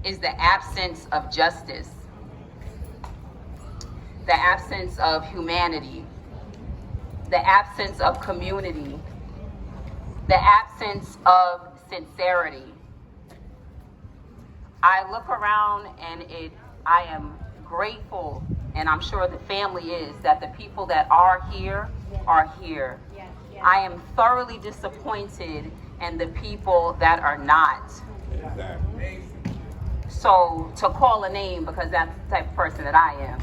is the absence of justice, the absence of humanity, the absence of community, the absence of sincerity. I look around and I am grateful, and I'm sure the family is, that the people that are here are here. I am thoroughly disappointed in the people that are not. So to call a name, because that's the type of person that I am.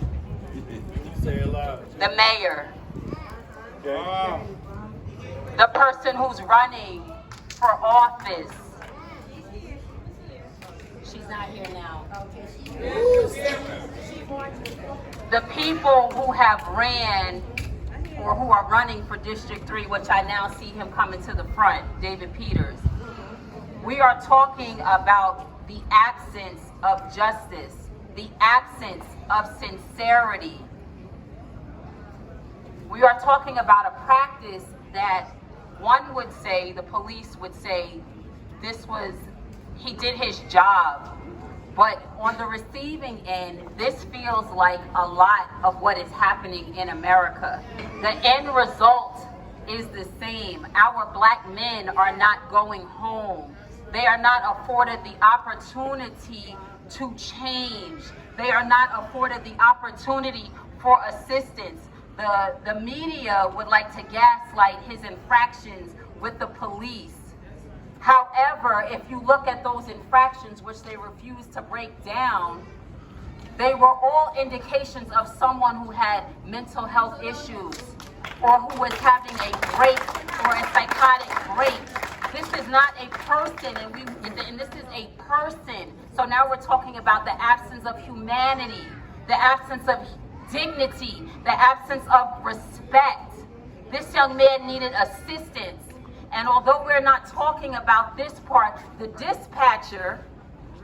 Say it loud. The mayor, Okay. the person who's running for office. She's not here now. The people who have ran or who are running for District 3, which I now see him coming to the front, David Peters. We are talking about the absence of justice, the absence of sincerity. We are talking about a practice that one would say, the police would say, he did his job. But on the receiving end, this feels like a lot of what is happening in America. The end result is the same. Our black men are not going home. They are not afforded the opportunity to change. They are not afforded the opportunity for assistance. The media would like to gaslight his infractions with the police. However, if you look at those infractions, which they refuse to break down, they were all indications of someone who had mental health issues or who was having a break or a psychotic break. This is not a person, and this is a person. So now we're talking about the absence of humanity, the absence of dignity, the absence of respect. This young man needed assistance. And although we're not talking about this part, the dispatcher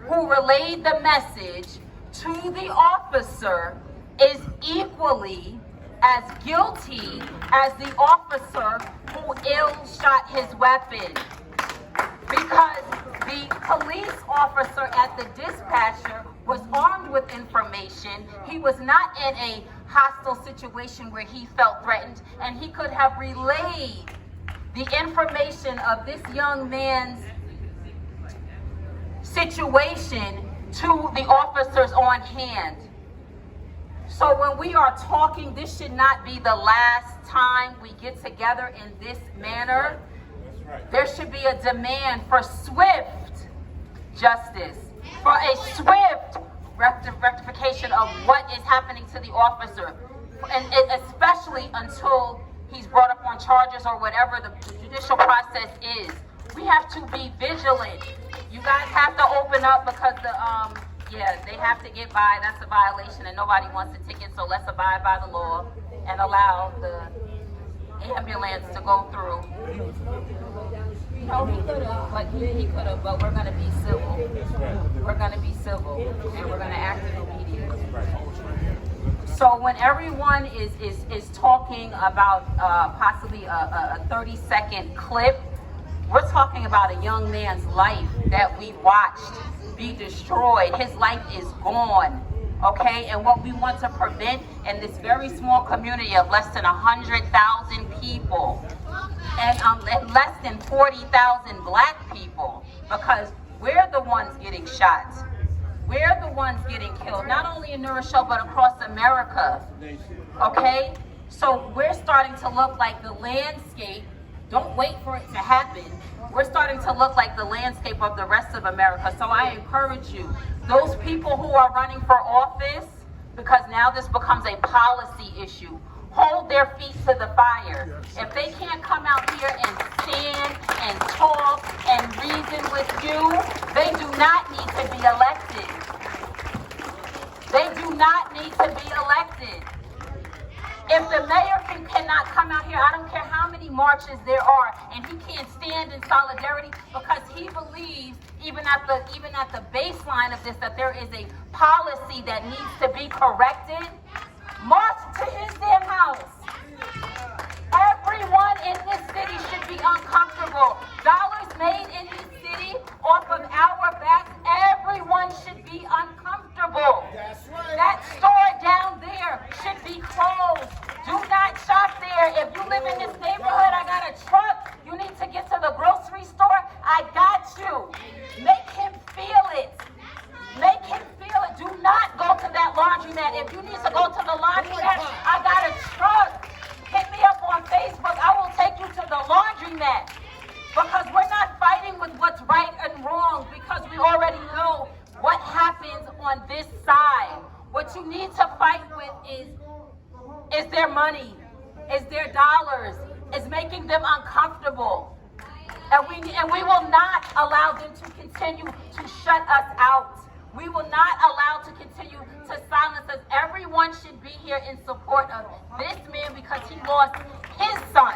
who relayed the message to the officer is equally as guilty as the officer who ill-shot his weapon. Because the police officer at the dispatcher was armed with information. He was not in a hostile situation where he felt threatened, and he could have relayed the information of this young man's situation to the officers on hand. So when we are talking, this should not be the last time we get together in this manner. There should be a demand for swift justice, for a swift rectification of what is happening to the officer, and especially until he's brought up on charges or whatever the judicial process is. We have to be vigilant. You guys have to open up because they have to get by. That's a violation and nobody wants a ticket, so let's abide by the law and allow the ambulance to go through. No, he could have, but we're gonna be civil. We're gonna be civil and we're gonna act in obedience. So when everyone is talking about possibly a 30-second clip, we're talking about a young man's life that we watched be destroyed. His life is gone, okay? And what we want to prevent in this very small community of less than 100,000 people and less than 40,000 black people, because we're the ones getting shot. We're the ones getting killed, not only in New Rochelle, but across America, okay? So we're starting to look like the landscape. Don't wait for it to happen. We're starting to look like the landscape of the rest of America. So I encourage you, those people who are running for office, because now this becomes a policy issue, hold their feet to the fire. If they can't come out here and stand and talk and reason with you, they do not need to be elected. They do not need to be elected. If the mayor cannot come out here, I don't care how many marches there are, and he can't stand in solidarity because he believes, even at the baseline of this, that there is a policy that needs to be corrected, march to his damn house. Everyone in this city should be uncomfortable. Dollars made in this city off of our backs, everyone should be on this side. What you need to fight with is their money, is their dollars, is making them uncomfortable. And we will not allow them to continue to shut us out. We will not allow to continue to silence us. Everyone should be here in support of this man because he lost his son.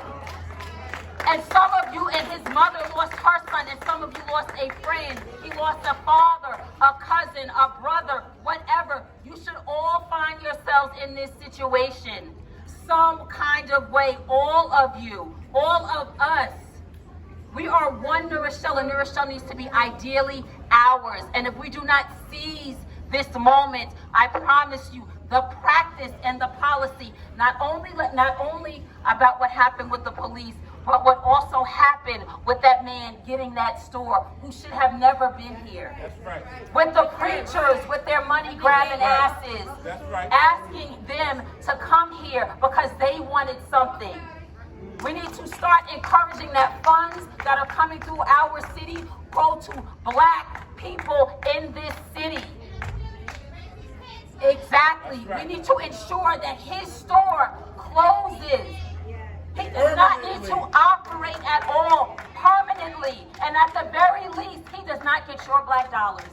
And some of you and his mother lost her son, and some of you lost a friend. He lost a father, a cousin, a brother, whatever. You should all find yourselves in this situation some kind of way. All of you, all of us. We are one New Rochelle, and New Rochelle needs to be ideally ours. And if we do not seize this moment, I promise you, the practice and the policy, not only about what happened with the police, but what also happened with that man getting that store who should have never been here. That's right. With the preachers, with their money grabbing asses, That's right. asking them to come here because they wanted something. We need to start encouraging that funds that are coming through our city go to black people in this city. Exactly. Right. We need to ensure that his store closes. He does not need to operate at all permanently. And at the very least, he does not get your black dollars.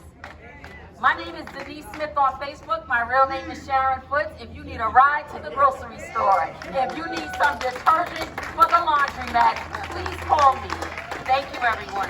My name is Denise Smith on Facebook. My real name is Sharon Footes. If you need a ride to the grocery store, if you need some detergent for the laundromat, please call me. Thank you, everyone.